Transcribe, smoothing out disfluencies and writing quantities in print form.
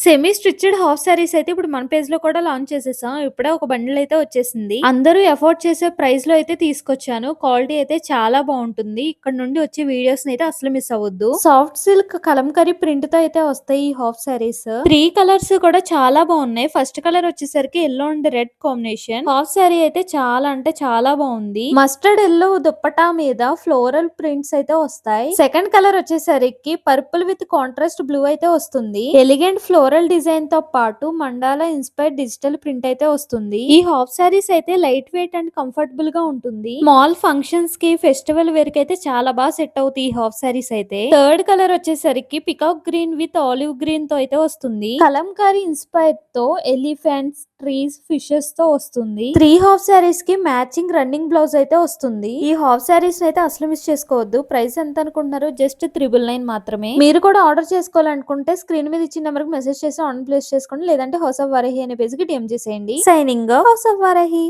Semi stitched half saris అయితే ఇప్పుడు మన పేజ్ లో కూడా లాంచ్ చేసేసాం. ఇప్పుడే ఒక బండిల్ అయితే వచ్చేసింది. అందరూ ఎఫోర్డ్ చేసే ప్రైస్ లో అయితే తీసుకొచ్చాను. క్వాలిటీ అయితే చాలా బాగుంటుంది. ఇక్కడ నుండి వచ్చే వీడియోస్ అయితే అసలు మిస్ అవ్వద్దు. సాఫ్ట్ సిల్క్ కలంకరీ ప్రింట్ తో అయితే వస్తాయి ఈ హాఫ్ సారీస్. 3 కలర్స్ కూడా చాలా బాగున్నాయి. ఫస్ట్ కలర్ వచ్చేసరికి yellow and red combination. Half sorry అయితే చాలా అంటే చాలా బాగుంది. మస్టర్డ్ ఎల్లో దుప్పటా మీద ఫ్లోరల్ ప్రింట్స్ అయితే వస్తాయి. సెకండ్ కలర్ వచ్చేసరికి పర్పుల్ విత్ కాంట్రాస్ట్ బ్లూ అయితే వస్తుంది. ఎలిగెంట్ ఫ్లోరల్ డిజైన్ తో పాటు మండాలా ఇన్స్పైర్డ్ డిజిటల్ ప్రింట్ అయితే వస్తుంది. ఈ హాఫ్ సారీస్ అయితే లైట్ వెయిట్ అండ్ కంఫర్టబుల్ గా ఉంటుంది. స్మాల్ ఫంక్షన్స్ కి ఫెస్టివల్ వేర్ కి అయితే చాలా బాగా సెట్ అవుతాయి ఈ హాఫ్ సారీస్ అయితే. థర్డ్ కలర్ వచ్చేసరికి peacock green with olive green తో అయితే వస్తుంది. కలంకారీ ఇన్స్పైర్డ్ తో ఎలిఫెంట్స్, ట్రీస్, ఫిషెస్ తో వస్తుంది. 3 హాఫ్ సారీస్ కి మ్యాచింగ్ రన్నింగ్ బ్లౌజ్ అయితే వస్తుంది. ఈ హాఫ్ సారీస్ అయితే అసలు మిస్ చేసుకోవద్దు. ప్రైస్ ఎంత అనుకుంటున్నారు? జస్ట్ 999 మాత్రమే. మీరు కూడా ఆర్డర్ చేసుకోవాలనుకుంటే స్క్రీన్ మీద ఇచ్చిన నెంబర్ కి మెసేజ్ చేసి ఆన్ ప్లేస్ చేసుకోండి. లేదంటే హౌస్ ఆఫ్ వారాహి అనే పేజ్ కి డిఎం చేసేయండి. Signing house of Varahi.